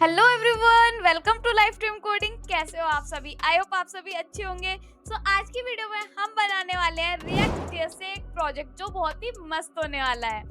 Hello everyone, welcome to life stream coding. कैसे हो आप सभी? आई होप आप सभी अच्छे होंगे। आज की वीडियो में हम बनाने वाले हैं रिएक्ट जेएस से एक प्रोजेक्ट जो बहुत ही मस्त होने वाला है।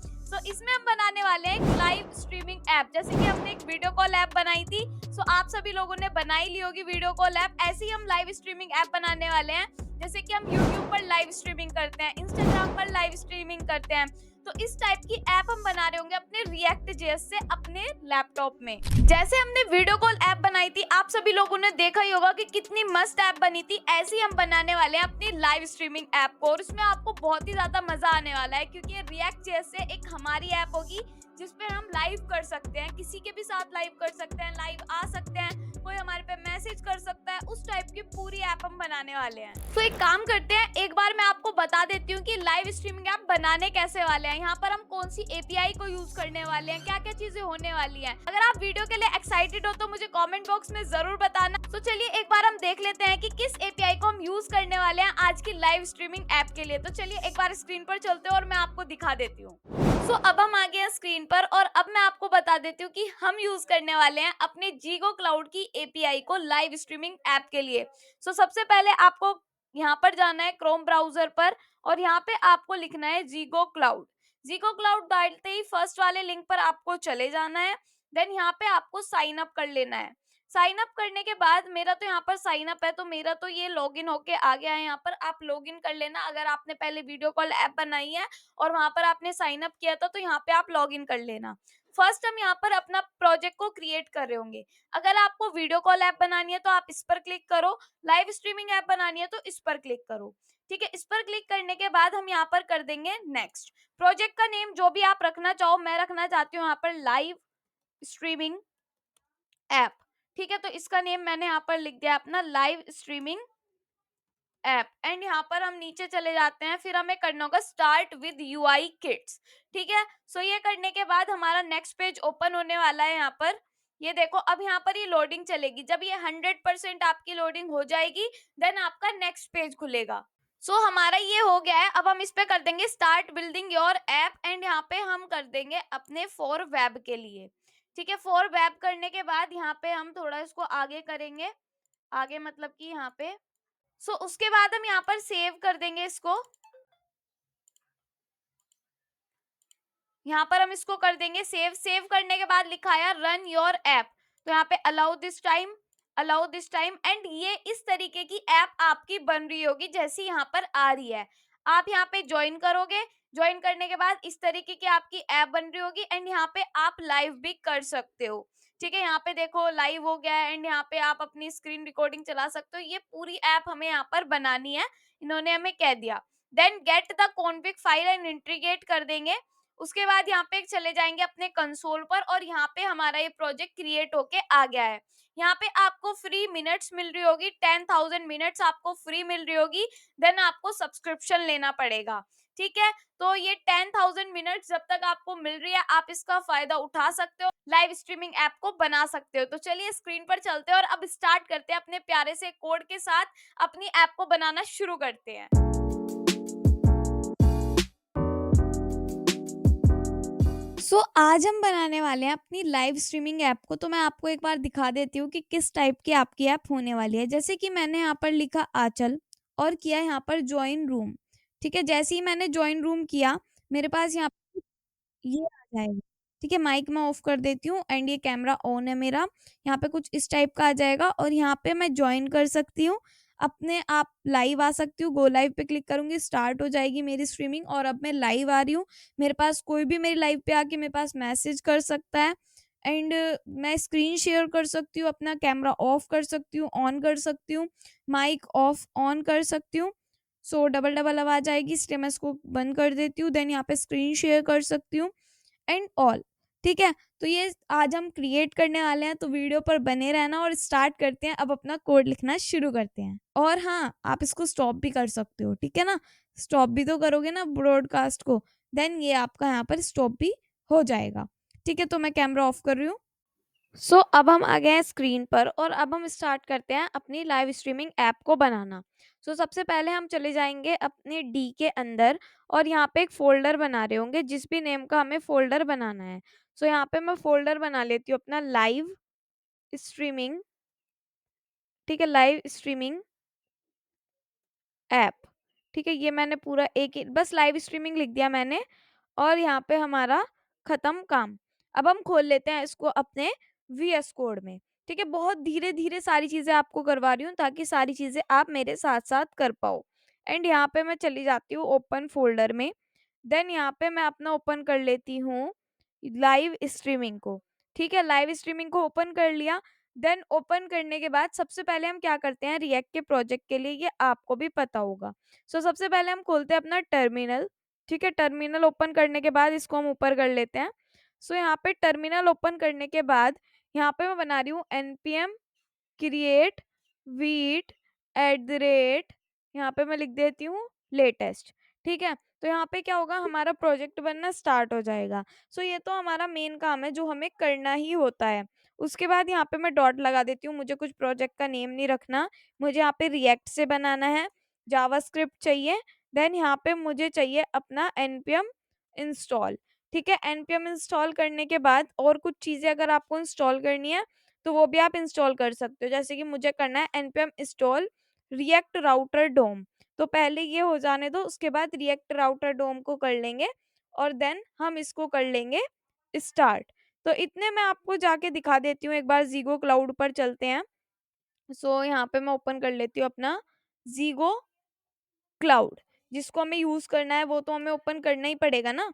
इसमें हम बनाने वाले हैं एक लाइव स्ट्रीमिंग ऐप। जैसे कि हमने एक वीडियो कॉल ऐप बनाई थी, आप सभी लोगों ने बनाई ली होगी वीडियो कॉल ऐप। ऐसे ही हम लाइव स्ट्रीमिंग ऐप बनाने वाले हैं। जैसे कि हम यूट्यूब पर लाइव स्ट्रीमिंग करते हैं, इंस्टाग्राम पर लाइव स्ट्रीमिंग करते हैं, तो इस टाइप की ऐप हम बना रहे होंगे अपने रिएक्ट जेएस से अपने लैपटॉप में। जैसे हमने वीडियो कॉल ऐप बनाई थी, आप सभी लोगों ने देखा ही होगा कि कितनी मस्त ऐप बनी थी। ऐसे ही हम बनाने वाले हैं अपनी लाइव स्ट्रीमिंग ऐप को, और इसमें आपको बहुत ही ज्यादा मजा आने वाला है, क्योंकि ये रिएक्ट जेएस से एक हमारी ऐप होगी जिसपे हम लाइव कर सकते हैं, किसी के भी साथ लाइव कर सकते हैं, लाइव आ सकते हैं, कोई हमारे पे मैसेज कर सकता है। उस टाइप की पूरी ऐप हम बनाने वाले हैं। एक काम करते हैं, एक बार मैं आपको बता देती हूँ कि लाइव स्ट्रीमिंग ऐप बनाने कैसे वाले हैं। यहाँ पर हम कौन सी एपीआई को यूज करने वाले हैं, क्या क्या चीजें होने वाली हैं। अगर आप वीडियो के लिए एक्साइटेड हो तो मुझे कमेंट बॉक्स में जरूर बताना। चलिए एक बार हम देख लेते हैं कि किस एपीआई को हम यूज करने वाले हैं आज की लाइव स्ट्रीमिंग ऐप के लिए। चलिए एक बार स्क्रीन पर चलते हैं और मैं आपको दिखा देती हूँ। अब हम आ गए हैं स्क्रीन पर, और अब मैं आपको बता देती हूँ कि हम यूज करने वाले हैं अपने जीगो क्लाउड की एपीआई को लाइव स्ट्रीमिंग ऐप के लिए। सबसे पहले आपको यहाँ पर जाना है क्रोम ब्राउजर पर, और यहाँ पे आपको लिखना है जीगो क्लाउड। जीगो क्लाउड डालते ही फर्स्ट वाले लिंक पर आपको चले जाना है। देन यहाँ पे आपको साइन अप कर लेना है। साइन अप करने के बाद मेरा तो यहाँ पर साइन अप है, तो मेरा तो ये लॉगिन होके आ गया है। यहाँ पर आप लॉगिन कर लेना अगर आपने पहले वीडियो कॉल ऐप बनाई है और वहां पर आपने साइन अप किया था, तो यहाँ पे आप लॉग इन कर लेना। फर्स्ट हम यहाँ पर अपना प्रोजेक्ट को क्रिएट कर रहे होंगे। अगर आपको वीडियो कॉल ऐप बनानी है तो आप इस पर क्लिक करो, लाइव स्ट्रीमिंग ऐप बनानी है तो इस पर क्लिक करो। ठीक है, इस पर क्लिक करने के बाद हम यहाँ पर कर देंगे नेक्स्ट। प्रोजेक्ट का नेम जो भी आप रखना चाहो, मैं रखना चाहती हूँ यहाँ पर लाइव स्ट्रीमिंग ऐप। ठीक है, तो इसका नेम मैंने यहाँ पर लिख दिया अपना लाइव स्ट्रीमिंग ऐप। एंड यहाँ पर हम नीचे चले जाते हैं, फिर हमें करना होगा स्टार्ट विद यूआई किट्स। ठीक है, ये करने के बाद हमारा नेक्स्ट पेज ओपन होने वाला है। यहाँ पर ये देखो, अब यहाँ पर ये लोडिंग चलेगी। जब ये 100% आपकी लोडिंग हो जाएगी, देन आपका नेक्स्ट पेज खुलेगा। हमारा ये हो गया है। अब हम इस पे कर देंगे start building your app, and यहाँ पे हम कर देंगे अपने फॉर वेब के लिए। ठीक है, फॉर वेब करने के बाद यहाँ पे हम थोड़ा इसको आगे करेंगे, आगे मतलब कि यहाँ पे। उसके बाद हम यहाँ पर सेव कर देंगे इसको। यहाँ पर हम इसको कर देंगे सेव। सेव करने के बाद लिखा है रन योर ऐप, तो यहाँ पे allow this time, allow this time. And ये इस तरीके की ऐप आपकी बन रही होगी जैसी यहाँ पर आ रही है। आप यहाँ पे ज्वाइन करोगे, ज्वाइन करने के बाद इस तरीके की आपकी ऐप बन रही होगी। एंड यहाँ पे आप लाइव भी कर सकते हो। ठीक है, यहाँ पे देखो लाइव हो गया है, एंड यहाँ पे आप अपनी स्क्रीन रिकॉर्डिंग चला सकते हो। ये पूरी ऐप हमें यहाँ पर बनानी है, इन्होंने हमें कह दिया। Then get the config file and integrate कर देंगे। उसके बाद यहाँ पे चले जाएंगे अपने कंसोल पर, और यहाँ पे हमारा ये प्रोजेक्ट क्रिएट होके आ गया है। यहाँ पे आपको फ्री मिनट्स मिल रही होगी, 10,000 मिनट्स आपको फ्री मिल रही होगी। देन आपको सब्सक्रिप्शन लेना पड़ेगा। ठीक है, तो ये 10,000 मिनट्स जब तक आपको मिल रही है, आप इसका फायदा उठा सकते हो, लाइव स्ट्रीमिंग ऐप को बना सकते हो। चलिए स्क्रीन पर चलते हैं और अब स्टार्ट करते हैं अपने प्यारे से कोड के साथ, अपनी ऐप को बनाना शुरू करते हैं। आज हम बनाने वाले हैं अपनी लाइव स्ट्रीमिंग ऐप को। मैं आपको एक बार दिखा देती हूँ कि किस टाइप की आपकी ऐप होने वाली है। जैसे कि मैंने यहाँ पर लिखा आंचल और किया यहाँ पर जॉइन रूम। ठीक है, जैसे ही मैंने जॉइन रूम किया, मेरे पास यहाँ पे ये आ जाएगा। ठीक है, माइक मैं ऑफ कर देती हूँ, एंड ये कैमरा ऑन है मेरा। यहाँ पे कुछ इस टाइप का आ जाएगा, और यहाँ पे मैं जॉइन कर सकती हूँ, अपने आप लाइव आ सकती हूँ। गो लाइव पे क्लिक करूंगी, स्टार्ट हो जाएगी मेरी स्ट्रीमिंग, और अब मैं लाइव आ रही हूँ। मेरे पास कोई भी मेरी लाइव पे आके मेरे पास मैसेज कर सकता है। एंड मैं स्क्रीन शेयर कर सकती हूँ, अपना कैमरा ऑफ कर सकती हूँ, ऑन कर सकती हूँ, माइक ऑफ ऑन कर सकती हूँ। डबल डबल आवाज आएगी, इसलिए मैं इसको बंद कर देती हूँ। देन यहाँ पे स्क्रीन शेयर कर सकती हूँ एंड ऑल। ठीक है, तो ये आज हम क्रिएट करने वाले हैं, तो वीडियो पर बने रहना और स्टार्ट करते हैं। अब अपना कोड लिखना शुरू करते हैं। और हाँ, आप इसको स्टॉप भी कर सकते हो। ठीक है ना, स्टॉप भी तो करोगे ना ब्रॉडकास्ट को, देन ये आपका यहाँ पर स्टॉप भी हो जाएगा। ठीक है, तो मैं कैमरा ऑफ कर रही हूँ। अब हम आ गए हैं स्क्रीन पर, और अब हम स्टार्ट करते हैं अपनी लाइव स्ट्रीमिंग ऐप को बनाना। सबसे पहले हम चले जाएंगे अपने डी के अंदर, और यहाँ पे एक फोल्डर बना रहे होंगे जिस भी नेम का हमें फोल्डर बनाना है। यहाँ पे मैं फोल्डर बना लेती हूँ अपना लाइव स्ट्रीमिंग, ठीक है, लाइव स्ट्रीमिंग ऐप, ठीक है, ये मैंने पूरा एक ही बस लाइव स्ट्रीमिंग लिख दिया मैंने और यहाँ पे हमारा खत्म काम। अब हम खोल लेते हैं इसको अपने वीएस कोड में, ठीक है। बहुत धीरे धीरे सारी चीजें आपको करवा रही हूँ ताकि सारी चीजें आप मेरे साथ साथ कर पाओ। एंड यहाँ पे मैं चली जाती हूँ ओपन फोल्डर में। देन यहाँ पे मैं अपना ओपन कर लेती हूँ लाइव स्ट्रीमिंग को, ठीक है, लाइव स्ट्रीमिंग को ओपन कर लिया। देन ओपन करने के बाद सबसे पहले हम क्या करते हैं रिएक्ट के प्रोजेक्ट के लिए, ये आपको भी पता होगा। सबसे पहले हम खोलते हैं अपना टर्मिनल, ठीक है। टर्मिनल ओपन करने के बाद इसको हम ऊपर कर लेते हैं। यहाँ पे टर्मिनल ओपन करने के बाद यहाँ पे मैं बना रही हूँ npm क्रिएट वीट @ यहाँ पे मैं लिख देती हूँ लेटेस्ट, ठीक है। तो यहाँ पे क्या होगा हमारा प्रोजेक्ट बनना स्टार्ट हो जाएगा। ये तो हमारा मेन काम है जो हमें करना ही होता है। उसके बाद यहाँ पे मैं डॉट लगा देती हूँ, मुझे कुछ प्रोजेक्ट का नेम नहीं रखना, मुझे यहाँ पे रिएक्ट से बनाना है, जावास्क्रिप्ट चाहिए। देन यहाँ पे मुझे चाहिए अपना npm इंस्टॉल, ठीक है। npm इंस्टॉल करने के बाद और कुछ चीजें अगर आपको इंस्टॉल करनी है तो वो भी आप इंस्टॉल कर सकते हो, जैसे कि मुझे करना है npm इंस्टॉल रिएक्ट राउटर डोम। तो पहले ये हो जाने दो, उसके बाद रिएक्ट राउटर डोम को कर लेंगे और देन हम इसको कर लेंगे स्टार्ट। तो इतने मैं आपको जाके दिखा देती हूँ, एक बार जीगो क्लाउड पर चलते हैं। यहाँ पे मैं ओपन कर लेती हूँ अपना जीगो क्लाउड, जिसको हमें यूज करना है वो तो हमें ओपन करना ही पड़ेगा ना।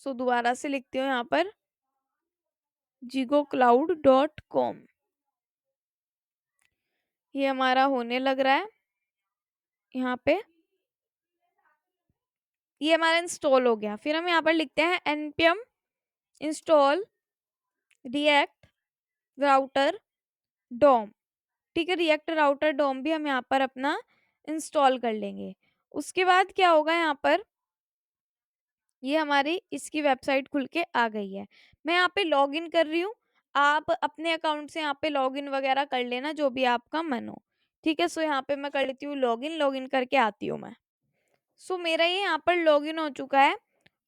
दोबारा से लिखती हूँ यहाँ पर jigocloud.com, ये हमारा होने लग रहा है यहाँ पे, ये हमारा इंस्टॉल हो गया। फिर हम यहाँ पर लिखते हैं npm इंस्टॉल रिएक्ट राउटर डोम, ठीक है। रिएक्ट राउटर डोम भी हम यहाँ पर अपना इंस्टॉल कर लेंगे। उसके बाद क्या होगा यहाँ पर ये हमारी इसकी वेबसाइट खुल के आ गई है। मैं यहाँ पे लॉग इन कर रही हूँ, आप अपने अकाउंट से यहाँ पे लॉग इन वगैरह कर लेना जो भी आपका मन हो, ठीक है। यहाँ पे मैं कर लेती हूँ लॉग इन करके आती हूँ मैं। मेरा ये यहाँ पर लॉग इन हो चुका है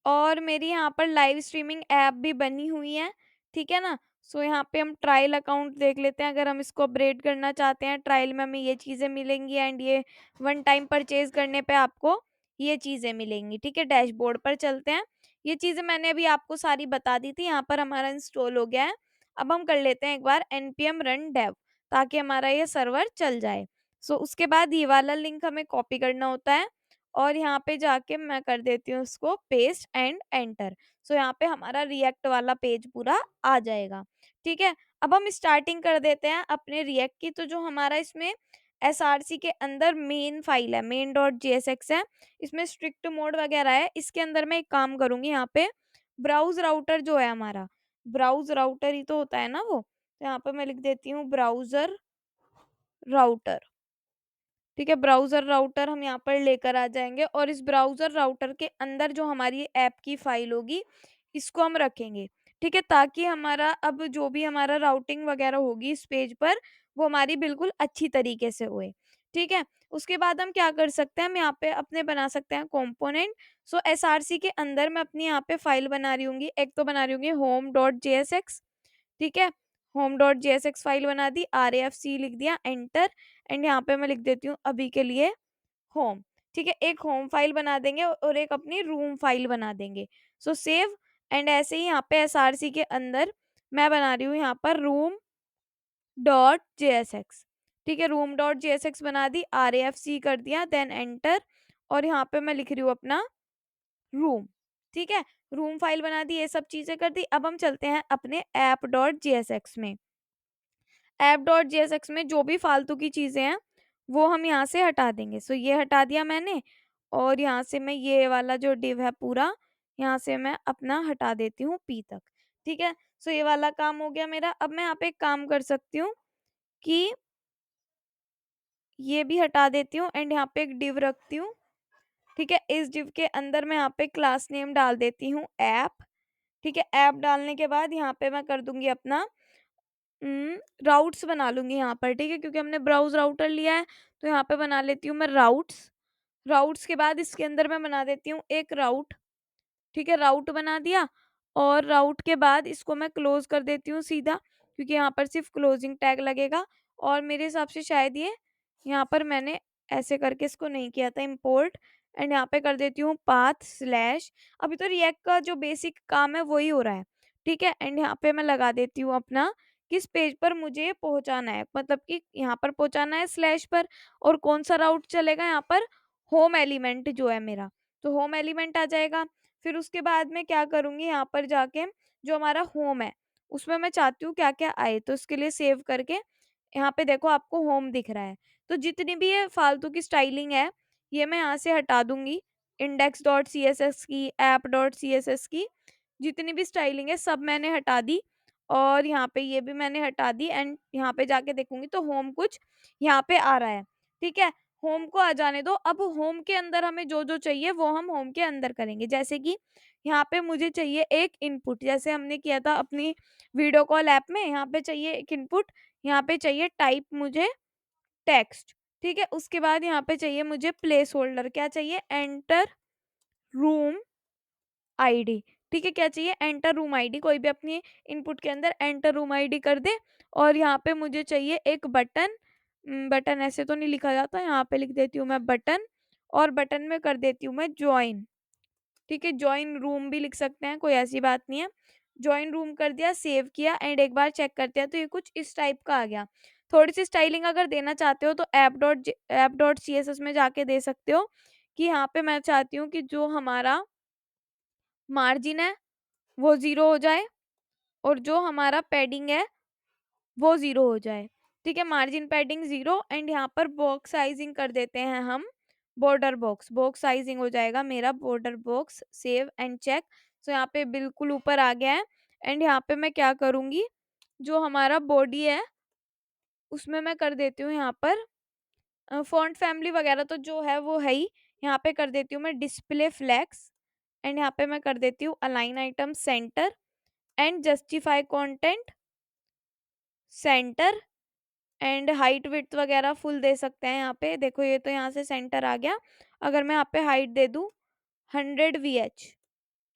और मेरी यहाँ पर लाइव स्ट्रीमिंग ऐप भी बनी हुई है, ठीक है ना। यहाँ पे हम ट्रायल अकाउंट देख लेते हैं, अगर हम इसको अपग्रेड करना चाहते हैं ट्रायल में हमें ये चीज़ें मिलेंगी एंड ये वन टाइम परचेज करने पे आपको ये चीज़ें मिलेंगी, ठीक है। डैशबोर्ड पर चलते हैं, ये चीज़ें मैंने अभी आपको सारी बता दी थी, यहाँ पर हमारा इंस्टॉल हो गया है। अब हम कर लेते हैं एक बार npm रन dev ताकि हमारा ये सर्वर चल जाए। उसके बाद ये वाला लिंक हमें कॉपी करना होता है और यहाँ पे जाके मैं कर देती हूँ उसको पेस्ट एंड एंटर। यहाँ पे हमारा रिएक्ट वाला पेज पूरा आ जाएगा, ठीक है। अब हम स्टार्टिंग कर देते हैं अपने रिएक्ट की। तो जो हमारा इसमें एसआरसी के अंदर मेन फाइल है main.jsx है, इसमें स्ट्रिक्ट मोड वगैरह है। इसके अंदर मैं एक काम करूंगी, यहाँ पे ब्राउज राउटर जो है हमारा, ब्राउज राउटर ही तो होता है ना वो, तो यहाँ पे मैं लिख देती हूँ ब्राउजर राउटर, ठीक है। ब्राउजर राउटर हम यहाँ पर लेकर आ जाएंगे और इस ब्राउजर राउटर के अंदर जो हमारी ऐप की फाइल होगी इसको हम रखेंगे, ठीक है, ताकि हमारा अब जो भी हमारा राउटिंग वगैरह होगी इस पेज पर वो हमारी बिल्कुल अच्छी तरीके से होए, ठीक है। उसके बाद हम क्या कर सकते हैं, हम यहाँ पे अपने बना सकते हैं कंपोनेंट। एसआरसी के अंदर मैं अपनी यहाँ पे फाइल बना रही हूँ, एक तो बना रही हूँ home.jsx, ठीक है। home.jsx फाइल बना दी, RAFC लिख दिया, एंटर। एंड यहाँ पे मैं लिख देती हूँ अभी के लिए होम, ठीक है। एक होम फाइल बना देंगे और एक अपनी रूम फाइल बना देंगे। सेव। एंड ऐसे ही यहाँ पे एसआरसी के अंदर मैं बना रही हूँ यहाँ पर room.jsx, ठीक है। room.jsx बना दी, RAFC कर दिया, देन एंटर। और यहाँ पे मैं लिख रही हूँ अपना रूम, ठीक है। रूम फाइल बना दी, ये सब चीजें कर दी। अब हम चलते हैं अपने app.jsx में। app.jsx में जो भी फालतू की चीजें हैं वो हम यहाँ से हटा देंगे। ये हटा दिया मैंने और यहाँ से मैं ये वाला जो डिव है पूरा यहाँ से मैं अपना हटा देती हूँ पी तक, ठीक है। ये वाला काम हो गया मेरा। अब मैं यहाँ पे एक काम कर सकती हूँ कि ये भी हटा देती हूँ एंड यहाँ पे एक डिव रखती हूँ, ठीक है। इस डिव के अंदर मैं यहाँ पे क्लास नेम डाल देती हूँ ऐप, ठीक है। ऐप डालने के बाद यहाँ पे मैं कर दूंगी अपना राउट्स बना लूंगी यहाँ पर, ठीक है, क्योंकि हमने ब्राउज राउटर लिया है। तो यहाँ पे बना लेती हूँ मैं राउट्स। राउट्स के बाद इसके अंदर मैं बना देती हूँ एक राउट, ठीक है। राउट बना दिया और राउट के बाद इसको मैं क्लोज कर देती हूँ सीधा। क्योंकि यहाँ पर सिर्फ क्लोजिंग टैग लगेगा। और मेरे हिसाब से शायद ये यहाँ पर मैंने ऐसे करके इसको नहीं किया था इम्पोर्ट। एंड यहाँ पे कर देती हूँ पाथ स्लैश। अभी तो रिएक्ट का जो बेसिक काम है वही हो रहा है, ठीक है। एंड यहाँ पे मैं लगा देती हूँ अपना किस पेज पर मुझे पहुंचाना है, मतलब कि यहाँ पर पहुंचाना है स्लैश पर। और कौन सा राउट चलेगा यहाँ पर, होम एलिमेंट जो है मेरा, तो होम एलिमेंट आ जाएगा। फिर उसके बाद में क्या करूंगी, यहाँ पर जाके जो हमारा होम है उसमें मैं चाहती हूँ क्या क्या आए, तो इसके लिए सेव करके यहाँ पे देखो आपको होम दिख रहा है। तो जितनी भी ये फालतू की स्टाइलिंग है ये मैं यहाँ से हटा दूंगी। Index dot C S S की, app dot C S S की, जितनी भी स्टाइलिंग है सब मैंने हटा दी। और यहाँ पे ये भी मैंने हटा दी। एंड यहाँ पे जाके देखूंगी तो होम कुछ यहाँ पे आ रहा है, ठीक है। होम को आ जाने दो। अब होम के अंदर हमें जो जो चाहिए वो हम होम के अंदर करेंगे। जैसे कि यहाँ पे मुझे चाहिए एक इनपुट, जैसे हमने किया था अपनी वीडियो कॉल ऐप में। यहाँ पे चाहिए एक इनपुट, यहाँ पे चाहिए टाइप मुझे टेक्स्ट, ठीक है। उसके बाद यहाँ पे चाहिए मुझे प्लेस होल्डर, क्या चाहिए, एंटर रूम आईडी, ठीक है। क्या चाहिए, एंटर रूम आईडी। कोई भी अपनी इनपुट के अंदर एंटर रूम आईडी कर दे। और यहाँ पे मुझे चाहिए एक बटन। बटन ऐसे तो नहीं लिखा जाता, यहाँ पे लिख देती हूँ मैं बटन। और बटन में कर देती हूँ मैं ज्वाइन, ठीक है। ज्वाइन रूम भी लिख सकते हैं, कोई ऐसी बात नहीं है। ज्वाइन रूम कर दिया, सेव किया। एंड एक बार चेक करते हैं तो ये कुछ इस टाइप का आ गया। थोड़ी सी स्टाइलिंग अगर देना चाहते हो तो app dot C S S में जाके दे सकते हो कि यहाँ पे मैं चाहती हूँ कि जो हमारा मार्जिन है वो 0 हो जाए और जो हमारा पैडिंग है वो 0 हो जाए, ठीक है। Margin padding 0। एंड यहाँ पर बॉक्स साइजिंग कर देते हैं हम बॉर्डर बॉक्स। बॉक्स साइजिंग हो जाएगा मेरा border box. Save and check. So यहाँ पे बिल्कुल ऊपर आ गया है। एंड यहाँ पे मैं क्या करूँगी, जो हमारा बॉडी है उसमें मैं कर देती हूँ यहाँ पर फॉन्ट फैमिली वगैरह तो जो है वो है ही। यहाँ पे कर देती हूँ मैं डिस्प्ले फ्लेक्स। एंड यहाँ पे मैं कर देती हूँ align item centre and justify content centre. And height width वगैरह फुल दे सकते हैं। यहाँ पे देखो ये तो यहाँ से सेंटर आ गया। अगर मैं यहाँ पे हाइट दे दूँ 100 VH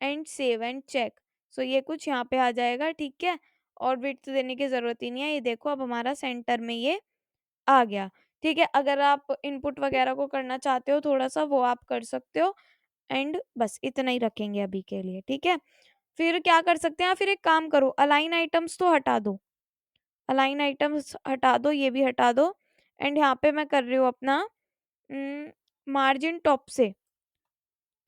and save and check, so ये कुछ यहाँ पे आ जाएगा, ठीक है। और विड्थ देने की जरूरत ही नहीं है। ये देखो अब हमारा सेंटर में ये आ गया, ठीक है। अगर आप इनपुट वगैरह को करना चाहते हो थोड़ा सा वो आप कर सकते हो। एंड बस इतना ही रखेंगे अभी के लिए, ठीक है। फिर क्या कर सकते हैं, फिर एक काम करो, अलाइन आइटम्स तो हटा दो। अलाइन आइटम्स हटा दो, ये भी हटा दो। एंड यहाँ पे मैं कर रही हूँ अपना मार्जिन टॉप से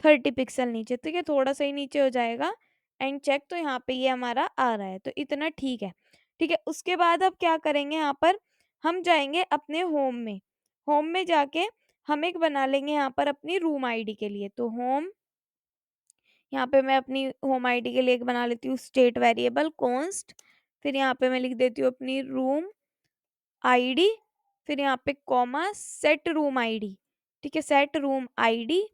30 पिक्सल नीचे, ठीक है। थोड़ा सा ही नीचे हो जाएगा। एंड चेक, तो यहाँ पे ये हमारा आ रहा है, तो इतना ठीक है, ठीक है। उसके बाद अब क्या करेंगे, यहाँ पर हम जाएंगे अपने होम में। होम में जाके हम एक बना लेंगे यहाँ पर अपनी रूम आईडी के लिए। तो होम, यहाँ पे मैं अपनी होम आईडी के लिए एक बना लेती हूँ स्टेट वेरिएबल कॉन्स्ट। फिर यहाँ पे मैं लिख देती हूँ अपनी रूम आईडी। फिर यहाँ पे कॉमा सेट रूम आईडी, ठीक है, सेट रूम आईडी।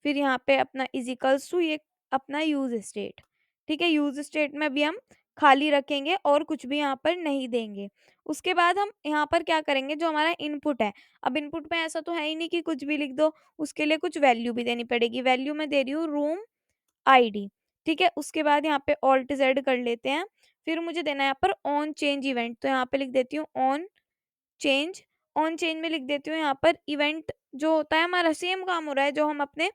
फिर यहाँ पे अपना इजिकल्स टू ये अपना यूज स्टेट, ठीक है। यूज स्टेट में भी हम खाली रखेंगे और कुछ भी यहाँ पर नहीं देंगे। उसके बाद हम यहाँ पर क्या करेंगे, जो हमारा इनपुट है, अब इनपुट में ऐसा तो है ही नहीं कि कुछ भी लिख दो, उसके लिए कुछ वैल्यू भी देनी पड़ेगी। वैल्यू में दे रही हूँ रूम आईडी, ठीक है। उसके बाद यहाँ पे ऑल्ट जेड कर लेते हैं। फिर मुझे देना है यहाँ पर ऑन चेंज इवेंट, तो यहाँ पे लिख देती हूँ ऑन चेंज। ऑन चेंज में लिख देती हूँ यहाँ पर इवेंट जो होता है हमारा सेम काम हो रहा है जो हम अपने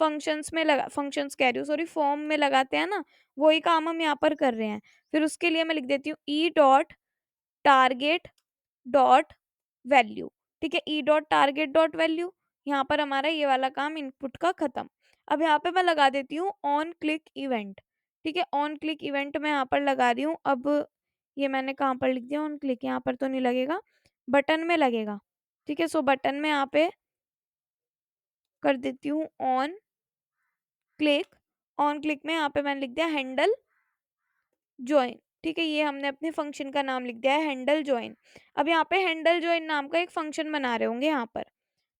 फंक्शंस में लगा, फंक्शंस कह रही हूँ सॉरी, फॉर्म में लगाते हैं ना, वही काम हम यहाँ पर कर रहे हैं। फिर उसके लिए मैं लिख देती हूँ E dot target dot value, ठीक है। E dot target dot value, यहाँ पर हमारा ये वाला काम इनपुट का खत्म। अब यहाँ पे मैं लगा देती हूँ ऑन क्लिक इवेंट, ठीक है। ऑन क्लिक इवेंट मैं यहाँ पर लगा रही हूँ। अब ये मैंने कहाँ पर लिख दिया, ऑन क्लिक यहाँ पर तो नहीं लगेगा, बटन में लगेगा, ठीक है। सो बटन में यहाँ पे कर देती हूँ ऑन क्लिक। ऑन क्लिक में यहाँ पे मैंने लिख दिया हैंडल ज्वाइन, ठीक है। ये हमने अपने फंक्शन का नाम लिख दिया है हैंडल ज्वाइन। अब यहाँ पे हैंडल ज्वाइन नाम का एक फंक्शन बना रहे होंगे यहाँ पर,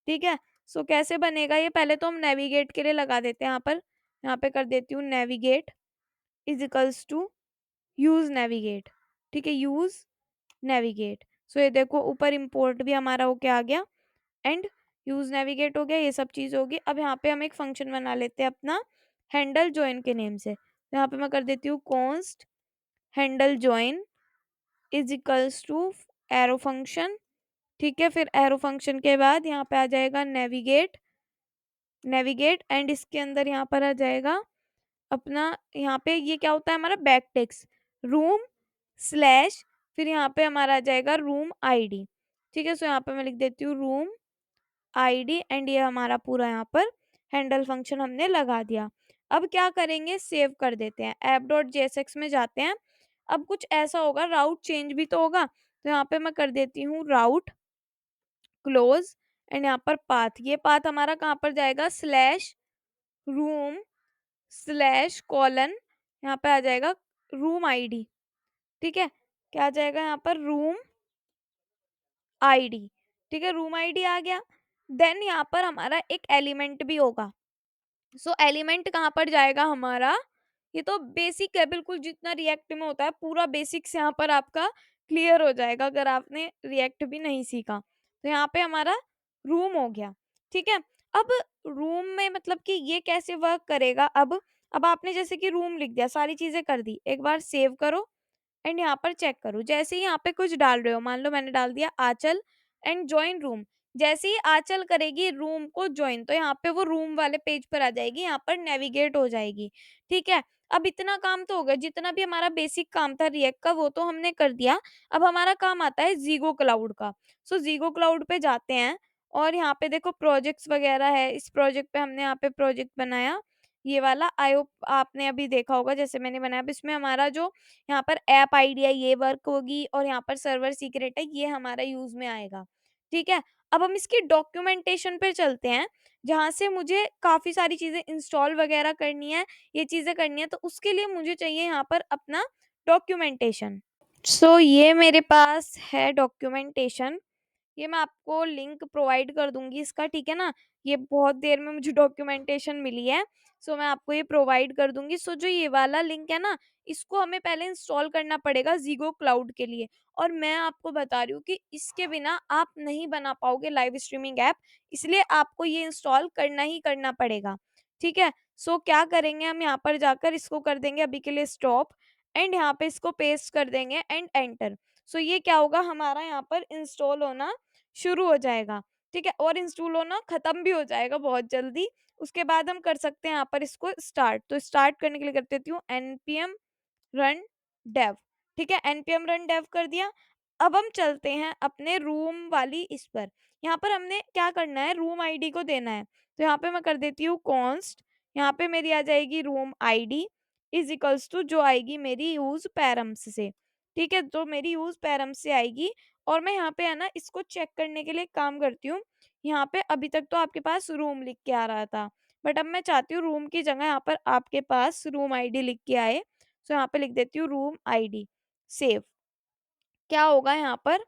ठीक है। सो कैसे बनेगा ये, पहले तो हम नेविगेट के लिए लगा देते हैं। यहाँ पे कर देती हूँ navigate is equals to use navigate, ठीक है, यूज नेविगेट। सो ये देखो ऊपर इंपोर्ट भी हमारा होके आ गया एंड यूज नेविगेट हो गया, ये सब चीज होगी। अब यहाँ पे हम एक फंक्शन बना लेते हैं अपना हैंडल ज्वाइन के नेम से। तो यहाँ पे मैं कर देती हूँ const handle join, is equals to arrow function. ठीक है, फिर एरो फंक्शन के बाद यहाँ पे आ जाएगा नेविगेट, नेविगेट एंड इसके अंदर यहाँ पर आ जाएगा अपना, यहाँ पे ये क्या होता है हमारा बैक टेक्स्ट रूम स्लैश, फिर यहाँ पे हमारा आ जाएगा रूम आईडी। ठीक है, सो यहाँ पे मैं लिख देती हूँ रूम आईडी एंड ये हमारा पूरा यहाँ पर हैंडल फंक्शन हमने लगा दिया। अब क्या करेंगे, सेव कर देते हैं, ऐप डॉट जेएसएक्स में जाते हैं। अब कुछ ऐसा होगा, राउट चेंज भी तो होगा, तो यहाँ पे मैं कर देती हूँ राउट क्लोज एंड यहाँ पर पाथ, ये पाथ हमारा कहाँ पर जाएगा, स्लैश रूम स्लैश कॉलन, यहाँ पे आ जाएगा रूम आईडी। ठीक है, क्या आ जाएगा यहाँ पर रूम आईडी। ठीक है, रूम आईडी आ गया। देन यहाँ पर हमारा एक एलिमेंट भी होगा। सो एलिमेंट कहाँ पर जाएगा हमारा, ये तो बेसिक है बिल्कुल, जितना रिएक्ट में होता है पूरा बेसिक्स यहाँ पर आपका क्लियर हो जाएगा अगर आपने रिएक्ट भी नहीं सीखा। तो यहाँ पे हमारा रूम हो गया। ठीक है, अब रूम में मतलब कि ये कैसे वर्क करेगा, अब आपने जैसे कि रूम लिख दिया, सारी चीजें कर दी, एक बार सेव करो एंड यहाँ पर चेक करो, जैसे ही यहाँ पे कुछ डाल रहे हो, मान लो मैंने डाल दिया आंचल एंड ज्वाइन रूम, जैसे ही आंचल करेगी रूम को ज्वाइन, तो यहाँ पे वो रूम वाले पेज पर आ जाएगी, यहाँ पर नेविगेट हो जाएगी। ठीक है, अब इतना काम तो हो गया, जितना भी हमारा बेसिक काम था रिएक्ट का वो तो हमने कर दिया। अब हमारा काम आता है जीगो क्लाउड का। सो जीगो क्लाउड पे जाते हैं और यहाँ पे देखो प्रोजेक्ट्स वगैरह है, इस प्रोजेक्ट पे हमने यहाँ पे प्रोजेक्ट बनाया, ये वाला आई होप आपने अभी देखा होगा जैसे मैंने बनाया। अब इसमें हमारा जो यहाँ पर ऐप आईडी है ये वर्क होगी और यहाँ पर सर्वर सीक्रेट है ये हमारा यूज में आएगा। ठीक है, अब हम इसकी डॉक्यूमेंटेशन पे चलते हैं, जहाँ से मुझे काफी सारी चीजें इंस्टॉल वगैरह करनी है, ये चीजें करनी है, तो उसके लिए मुझे चाहिए यहाँ पर अपना डॉक्यूमेंटेशन। सो ये मेरे पास है डॉक्यूमेंटेशन, ये मैं आपको लिंक प्रोवाइड कर दूंगी इसका, ठीक है ना। ये बहुत देर में मुझे डॉक्यूमेंटेशन मिली है, सो मैं आपको ये प्रोवाइड कर दूंगी। सो जो ये वाला लिंक है ना, इसको हमें पहले इंस्टॉल करना पड़ेगा जीगो क्लाउड के लिए, और मैं आपको बता रही हूँ कि इसके बिना आप नहीं बना पाओगे लाइव स्ट्रीमिंग ऐप, इसलिए आपको ये इंस्टॉल करना ही करना पड़ेगा। ठीक है, सो क्या करेंगे, हम यहाँ पर जाकर इसको कर देंगे अभी के लिए स्टॉप एंड यहाँ पे इसको पेस्ट कर देंगे एंड एंटर। सो ये क्या होगा, हमारा यहाँ पर इंस्टॉल होना शुरू हो जाएगा। ठीक है, और इंस्टॉल होना खत्म भी हो जाएगा बहुत जल्दी। उसके बाद हम कर सकते हैं यहाँ पर इसको स्टार्ट, तो स्टार्ट करने के लिए कर देती हूँ npm रन डेव। ठीक है, npm रन डेव कर दिया। अब हम चलते हैं अपने रूम वाली इस पर, यहाँ पर हमने क्या करना है, रूम आईडी को देना है, तो यहाँ पे मैं कर देती हूँ कॉन्स्ट, यहाँ पे मेरी आ जाएगी room ID is equals to जो आएगी मेरी यूज पैरम्स से। ठीक है, तो मेरी यूज पैरम्स से आएगी, और मैं यहाँ पे है ना इसको चेक करने के लिए एक काम करती हूँ, यहाँ पे अभी तक तो आपके पास रूम लिख के आ रहा था, बट अब मैं चाहती हूँ रूम की जगह यहाँ पर आपके पास रूम आईडी लिख के आए। सो यहाँ पे लिख देती हूँ रूम आईडी, सेव। क्या होगा यहाँ पर,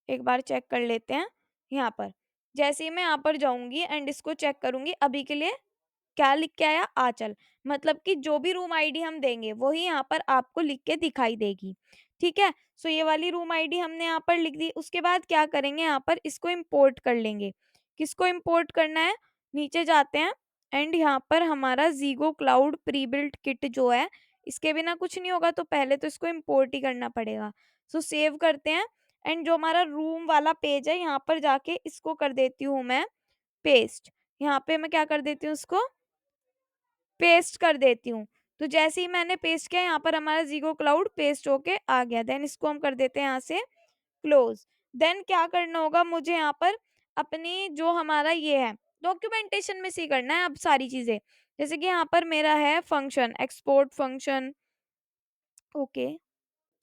एक बार चेक कर लेते हैं। यहाँ पर जैसे ही मैं यहाँ पर जाऊंगी एंड इसको चेक करूंगी, अभी के लिए क्या लिख के आया, आंचल, मतलब कि जो भी रूम आईडी हम देंगे वही यहाँ पर आपको लिख के दिखाई देगी। ठीक है, सो ये वाली रूम आईडी हमने यहाँ पर लिख दी। उसके बाद क्या करेंगे, यहाँ पर इसको इंपोर्ट कर लेंगे। किसको इंपोर्ट करना है, नीचे जाते हैं एंड यहाँ पर हमारा जीगो क्लाउड प्री बिल्ट किट जो है, इसके बिना कुछ नहीं होगा, तो पहले तो इसको इंपोर्ट ही करना पड़ेगा। सो सेव करते हैं एंड जो हमारा रूम वाला पेज है यहाँ पर जाके इसको कर देती हूँ मैं पेस्ट। यहाँ पे मैं क्या कर देती हूँ, उसको पेस्ट कर देती हूँ। तो जैसे ही मैंने पेस्ट किया, यहाँ पर हमारा जीगो क्लाउड पेस्ट होके आ गया। देन इसको हम कर देते हैं यहाँ से क्लोज। देन क्या करना होगा मुझे, यहाँ पर अपनी जो हमारा ये है डॉक्यूमेंटेशन में से करना है अब सारी चीजें, जैसे कि यहाँ पर मेरा है फंक्शन एक्सपोर्ट फंक्शन। ओके,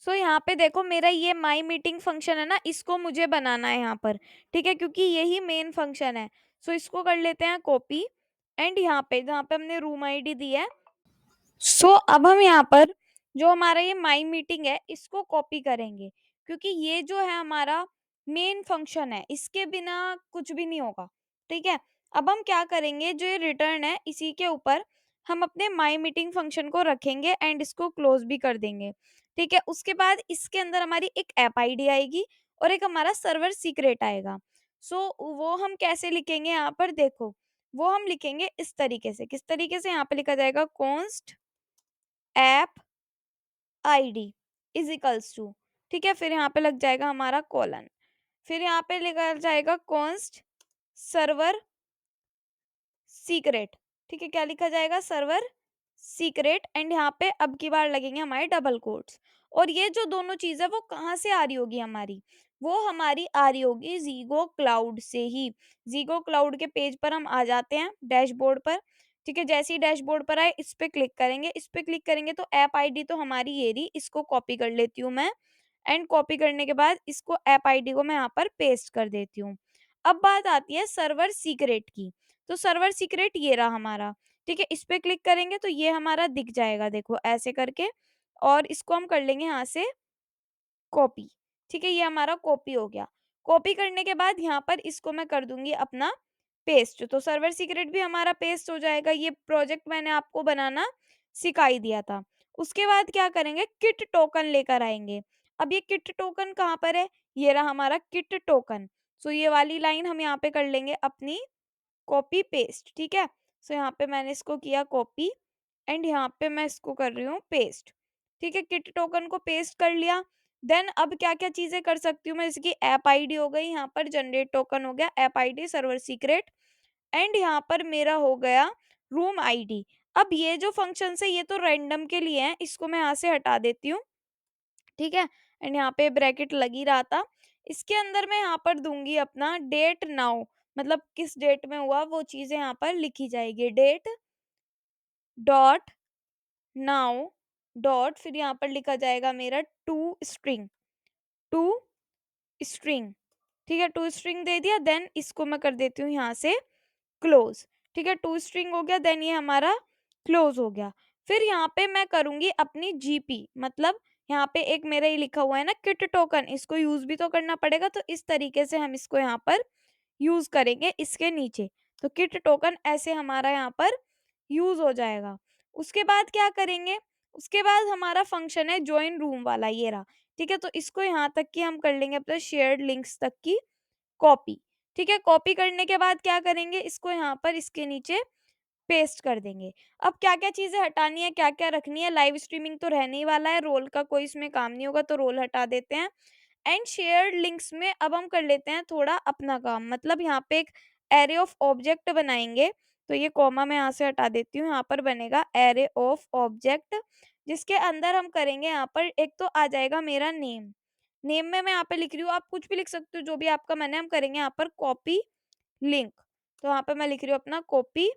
सो यहाँ पे देखो मेरा ये माई मीटिंग फंक्शन है ना, इसको मुझे बनाना है यहाँ पर। ठीक है, क्योंकि यही मेन फंक्शन है। सो इसको कर लेते हैं कॉपी एंड यहाँ पे जहाँ पे हमने रूम आईडी दी है, सो अब हम यहाँ पर जो हमारा ये माई मीटिंग है इसको कॉपी करेंगे, क्योंकि ये जो है हमारा मेन फंक्शन है, इसके बिना कुछ भी नहीं होगा। ठीक है, अब हम क्या करेंगे, जो ये रिटर्न है इसी के ऊपर हम अपने माई मीटिंग फंक्शन को रखेंगे एंड इसको क्लोज भी कर देंगे। ठीक है, उसके बाद इसके अंदर हमारी एक ऐप आईडी आएगी और एक हमारा सर्वर सीक्रेट आएगा। सो वो हम कैसे लिखेंगे, यहाँ पर देखो, वो हम लिखेंगे इस तरीके से। किस तरीके से, यहाँ पे लिखा जाएगा const app ID is equals to, ठीक है, फिर यहाँ पे लग जाएगा हमारा कोलन, फिर यहाँ पे लिखा जाएगा कॉन्स्ट सर्वर सीक्रेट। ठीक है, क्या लिखा जाएगा? Server secret. एंड यहाँ पे अब की बार लगेंगे हमारे डबल कोट्स। और ये जो दोनों चीज है वो कहाँ से आ रही होगी हमारी? वो हमारी आ रही होगी जीगो क्लाउड से ही। जीगो क्लाउड के पेज पर हम आ जाते हैं, डैशबोर्ड पर। ठीक है, जैसे ही डैशबोर्ड पर आए इस पे क्लिक करेंगे, इस पे क्लिक करेंगे तो ऐप आईडी तो हमारी ये रही, इसको कॉपी कर लेती हूँ मैं। एंड कॉपी करने के बाद इसको ऐप आईडी को मैं यहाँ पर पेस्ट कर देती हूँ। अब बात आती है सर्वर सीक्रेट की। तो सर्वर सीक्रेट ये रहा हमारा। ठीक है, इस पे क्लिक करेंगे तो ये हमारा दिख जाएगा, देखो ऐसे करके। और इसको हम कर लेंगे यहाँ से कॉपी। ठीक है, ये हमारा कॉपी हो गया। कॉपी करने के बाद यहाँ पर इसको मैं कर दूंगी अपना पेस्ट, तो सर्वर सीक्रेट भी हमारा पेस्ट हो जाएगा। ये प्रोजेक्ट मैंने आपको बनाना सिखा ही दिया था। उसके बाद क्या करेंगे, किट टोकन लेकर आएंगे। अब ये किट टोकन कहाँ पर है? ये रहा हमारा किट टोकन। सो ये वाली लाइन हम यहाँ पे कर लेंगे अपनी कॉपी पेस्ट। ठीक है, सो यहाँ पे मैंने इसको किया कॉपी एंड यहाँ पे मैं इसको कर रही हूँ पेस्ट। ठीक है, किट टोकन को पेस्ट कर लिया। देन अब क्या क्या चीजें कर सकती हूँ मैं, इसकी ऐप आईडी हो गई, यहाँ पर जनरेट टोकन हो गया, app ID server secret. And यहाँ पर मेरा हो गया रूम आईडी। अब ये जो फंक्शन है ये तो रैंडम के लिए है, इसको मैं यहाँ से हटा देती हूँ। ठीक है, एंड यहाँ पे ब्रैकेट लग ही रहा था। इसके अंदर मैं यहाँ पर दूंगी अपना डेट नाउ, मतलब किस डेट में हुआ वो चीजें यहाँ पर लिखी जाएगी। डेट डॉट नाउ डॉट, फिर यहाँ पर लिखा जाएगा मेरा टू स्ट्रिंग, टू स्ट्रिंग। ठीक है, टू स्ट्रिंग दे दिया। देन इसको मैं कर देती हूँ यहाँ से क्लोज। ठीक है, टू स्ट्रिंग हो गया, देन ये हमारा क्लोज हो गया। फिर यहाँ पे मैं करूंगी अपनी जीपी, मतलब यहाँ पे एक मेरा ये लिखा हुआ है ना किट टोकन, इसको यूज भी तो करना पड़ेगा, तो इस तरीके से हम इसको यहाँ पर यूज करेंगे इसके नीचे। तो किट टोकन ऐसे हमारा यहाँ पर यूज हो जाएगा। उसके बाद क्या करेंगे, उसके बाद हमारा फंक्शन है ज्वाइन रूम वाला, ये रहा। ठीक है, तो इसको यहाँ तक की हम कर लेंगे अपने शेयर्ड लिंक्स तक की कॉपी। ठीक है, कॉपी करने के बाद क्या करेंगे, इसको यहाँ पर इसके नीचे पेस्ट कर देंगे। अब क्या क्या चीजें हटानी है, क्या क्या रखनी है, लाइव स्ट्रीमिंग तो रहने ही वाला है, रोल का कोई इसमें काम नहीं होगा तो रोल हटा देते हैं। एंड शेयर्ड लिंक्स में अब हम कर लेते हैं थोड़ा अपना काम, मतलब यहाँ पे एक एरे ऑफ ऑब्जेक्ट बनाएंगे। तो ये कॉमा मैं यहाँ से हटा देती हूँ, यहाँ पर बनेगा एरे ऑफ ऑब्जेक्ट, जिसके अंदर हम करेंगे यहाँ पर एक तो आ जाएगा मेरा नेम। नेम में मैं यहाँ पे लिख रही हूँ, आप कुछ भी लिख सकते हो जो भी आपका मन है। हम करेंगे यहाँ पर कॉपी लिंक, तो यहाँ पे मैं लिख रही हूँ अपना कॉपी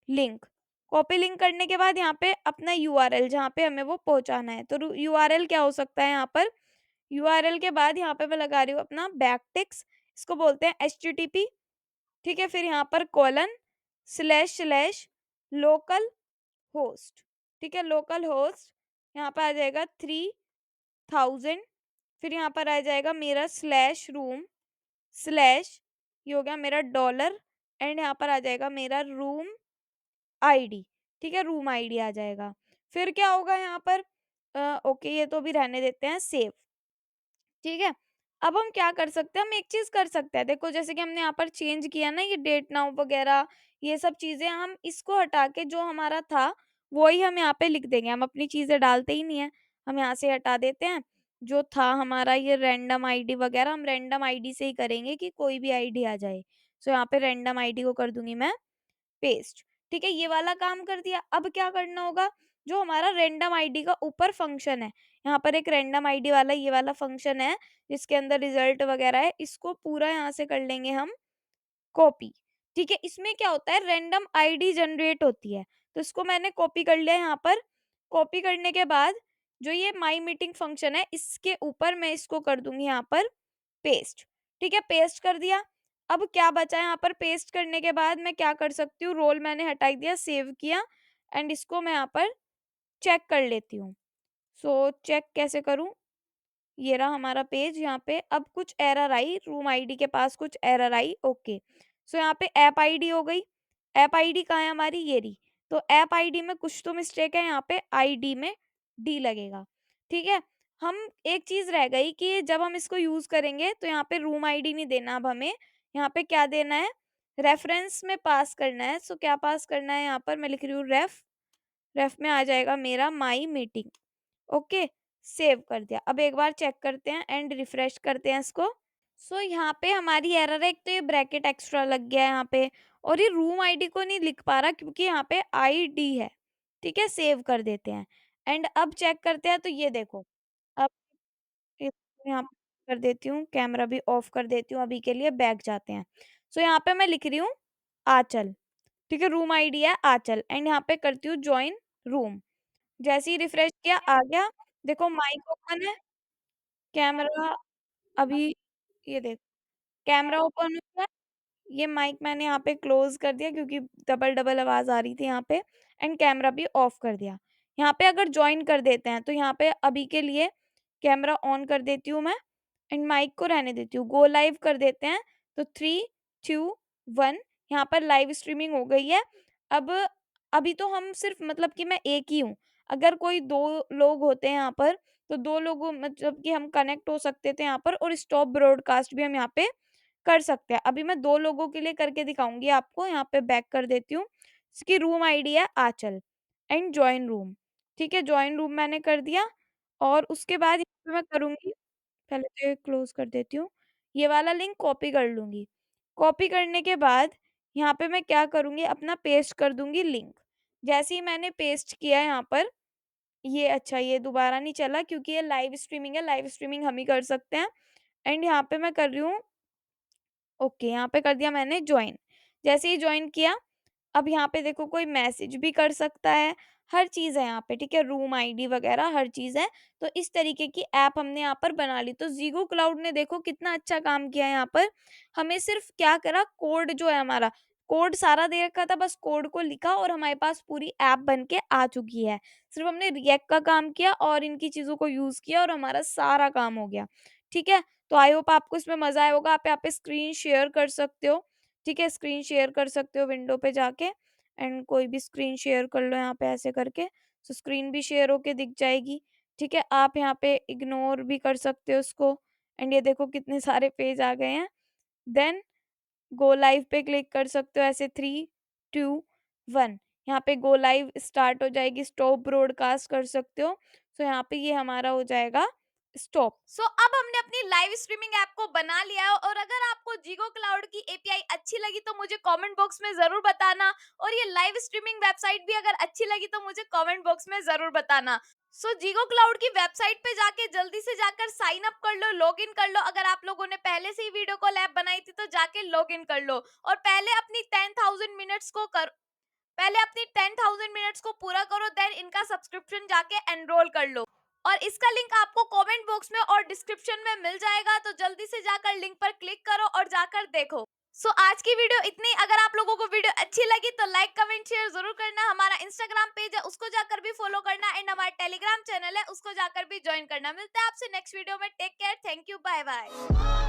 लिंक। कॉपी लिंक करने के बाद यहाँ पे अपना यूआरएल जहाँ पे हमें वो पहुंचाना है, तो यूआरएल क्या हो सकता है यहाँ पर? यूआरएल के बाद यहाँ पे मैं लगा रही हूँ अपना बैक टिक्स, इसको बोलते हैं एचटीटीपी। ठीक है, फिर यहाँ पर colon slash slash local host. ठीक है, लोकल होस्ट यहाँ पर आ जाएगा 3000। फिर यहाँ पर आ जाएगा मेरा स्लैश रूम स्लैश, ये हो गया मेरा डॉलर। एंड यहाँ पर आ जाएगा मेरा रूम आईडी। ठीक है, रूम आईडी आ जाएगा। फिर क्या होगा यहाँ पर? ओके, ये तो भी रहने देते हैं सेव। ठीक है, अब हम क्या कर सकते हैं, हम एक चीज कर सकते हैं, देखो जैसे कि हमने यहाँ पर चेंज किया ना ये डेट नाउ वगैरह, ये सब चीजें हम इसको हटा के जो हमारा था वो ही हम यहाँ पे लिख देंगे। हम अपनी चीजें डालते ही नहीं है, हम यहाँ से हटा देते हैं। जो था हमारा ये रैंडम आईडी वगैरह, हम रैंडम आईडी से ही करेंगे कि कोई भी आईडी आ जाए। सो यहाँ पे रैंडम आईडी को कर दूंगी मैं पेस्ट। ठीक है, ये वाला काम कर दिया। अब क्या करना होगा, जो हमारा रैंडम आईडी का ऊपर फंक्शन है, यहाँ पर एक रैंडम आईडी वाला ये वाला फंक्शन है जिसके अंदर रिजल्ट वगैरह है, इसको पूरा यहाँ से कर लेंगे हम कॉपी। ठीक है, इसमें क्या होता है, रैंडम आईडी जनरेट होती है, तो इसको मैंने कॉपी कर लिया यहाँ पर। कॉपी करने के बाद जो ये माई मीटिंग फंक्शन है इसके ऊपर मैं इसको कर दूंगी यहाँ पर पेस्ट। ठीक है, पेस्ट कर दिया। अब क्या बचा यहाँ पर, पेस्ट करने के बाद मैं क्या कर सकती हूँ, रोल मैंने हटा दिया, सेव किया। एंड इसको मैं यहाँ पर चेक कर लेती हूँ। सो चेक कैसे करूँ, ये रहा हमारा पेज। यहाँ पे अब कुछ एरर आई, रूम आईडी के पास कुछ एरर आई। ओके, सो यहाँ पे ऐप आईडी हो गई। ऐप आईडी कहाँ है हमारी, ये रही। तो ऐप आईडी में कुछ तो मिस्टेक है, यहाँ पे आईडी में डी लगेगा। ठीक है, हम एक चीज रह गई कि जब हम इसको यूज करेंगे तो यहाँ पे रूम आईडी नहीं देना, अब हमें यहाँ पे क्या देना है, रेफरेंस में पास करना है। सो क्या पास करना है, यहाँ पर मैं लिख रही हूँ रेफ। रेफ में आ जाएगा मेरा माई मीटिंग। ओके, सेव कर दिया। अब एक बार चेक करते हैं एंड रिफ्रेश करते हैं इसको। सो यहाँ पे हमारी एरर है, एक तो ये ब्रैकेट एक्स्ट्रा लग गया है यहाँ पे, और ये रूम आईडी को नहीं लिख पा रहा क्योंकि यहाँ पे आईडी है। ठीक है, सेव कर देते हैं एंड अब चेक करते हैं तो ये देखो। अब यहाँ पे कर देती हूँ, कैमरा भी ऑफ कर देती हूँ, अभी के लिए बैक जाते हैं। सो यहाँ पे मैं लिख रही हूँ आंचल। ठीक है, रूम आईडी है आंचल एंड यहाँ पे करती हूँ जॉइन रूम। जैसे ही रिफ्रेश किया आ गया। देखो माइक ओपन है, कैमरा अभी, ये देखो कैमरा ओपन हो गया। ये माइक मैंने यहाँ पे क्लोज कर दिया क्योंकि डबल डबल आवाज आ रही थी यहाँ पे, एंड कैमरा भी ऑफ कर दिया। यहाँ पे अगर ज्वाइन कर देते हैं तो यहाँ पे अभी के लिए कैमरा ऑन कर देती हूँ मैं एंड माइक को रहने देती हूँ। गो लाइव कर देते हैं तो 3, 2, 1 यहाँ पर लाइव स्ट्रीमिंग हो गई है। अब अभी तो हम सिर्फ मतलब कि मैं एक ही हूँ। अगर कोई दो लोग होते हैं यहाँ पर तो दो लोगों मतलब कि हम कनेक्ट हो सकते थे यहाँ पर, और स्टॉप ब्रॉडकास्ट भी हम यहाँ पे कर सकते हैं। अभी मैं 2 लोगों के लिए करके दिखाऊँगी आपको, यहाँ पे बैक कर देती हूँ। इसकी रूम आईडी है आँचल एंड जॉइन रूम। ठीक है, जॉइन रूम मैंने कर दिया और उसके बाद यहाँ पे मैं करूँगी, पहले तो ये क्लोज़ कर देती हूँ। ये वाला लिंक कॉपी कर लूँगी। कॉपी करने के बाद यहाँ पे मैं क्या करूँगी, अपना पेस्ट कर दूँगी लिंक। जैसे ही मैंने पेस्ट किया यहाँ पर, ये अच्छा ये दोबारा नहीं चला क्योंकि ये लाइव स्ट्रीमिंग है, लाइव स्ट्रीमिंग हम ही कर सकते हैं। एंड यहाँ पे मैं कर रही हूँ ओके, यहाँ पे कर दिया मैंने जॉइन। जैसे ही जॉइन किया, अब यहाँ पे देखो कोई मैसेज भी कर सकता है, हर चीज़ है यहाँ पे, ठीक है? रूम आईडी वगैरह हर चीज़ है। तो इस तरीके की ऐप हमने यहाँ पर बना ली। तो ज़ीगो क्लाउड ने देखो कितना अच्छा काम किया है यहाँ पर। हमें सिर्फ़ क्या करा, कोड जो है हमारा, कोड सारा दे रखा था, बस कोड को लिखा और हमारे पास पूरी ऐप बन के आ चुकी है। सिर्फ़ हमने रिएक्ट का काम किया और इनकी चीज़ों को यूज़ किया और हमारा सारा काम हो गया। ठीक है? तो आई होप आपको इसमें मज़ा आया होगा। आप यहाँ पे स्क्रीन शेयर कर सकते हो। ठीक है? स्क्रीन शेयर कर सकते हो विंडो पे जाके एंड कोई भी स्क्रीन शेयर कर लो यहाँ पे ऐसे करके। तो स्क्रीन भी शेयर होके दिख जाएगी। ठीक है? आप यहाँ पे इग्नोर भी कर सकते हो उसको एंड ये देखो कितने सारे पेज आ गए हैं। देन गो लाइव पे क्लिक कर सकते हो ऐसे 3, 2, 1 यहाँ पे गो लाइव स्टार्ट हो जाएगी, स्टॉप ब्रॉडकास्ट कर सकते हो। सो यहाँ पे ये हमारा हो जाएगा स्टॉप। सो अब हमने अपनी लाइव स्ट्रीमिंग ऐप को बना लिया है, और अगर आपको जिगो क्लाउड की एपीआई अच्छी लगी तो मुझे कमेंट बॉक्स में जरूर बताना, और ये लाइव स्ट्रीमिंग वेबसाइट भी अगर अच्छी लगी तो मुझे कमेंट बॉक्स में जरूर बताना। सो जिगो क्लाउड की वेबसाइट पे जाके जल्दी से जाकर साइन अप कर लो, लॉग इन कर लो। अगर आप लोगों ने पहले से ही वीडियो कॉल ऐप बनाई थी तो जाके लॉग इन कर लो, और पहले अपनी 10,000 मिनट्स को पूरा करो, देन इनका सब्सक्रिप्शन जाके एनरोल कर लो। और इसका लिंक आपको कमेंट बॉक्स में और डिस्क्रिप्शन में मिल जाएगा, तो जल्दी से जाकर लिंक पर क्लिक करो और जाकर देखो। सो आज की वीडियो इतनी। अगर आप लोगों को वीडियो अच्छी लगी तो लाइक कमेंट शेयर जरूर करना। हमारा इंस्टाग्राम पेज है, उसको जाकर भी फॉलो करना, एंड हमारा टेलीग्राम चैनल है, उसको जाकर भी ज्वाइन करना। मिलते हैं आपसे नेक्स्ट वीडियो में। Take care, thank you, bye bye.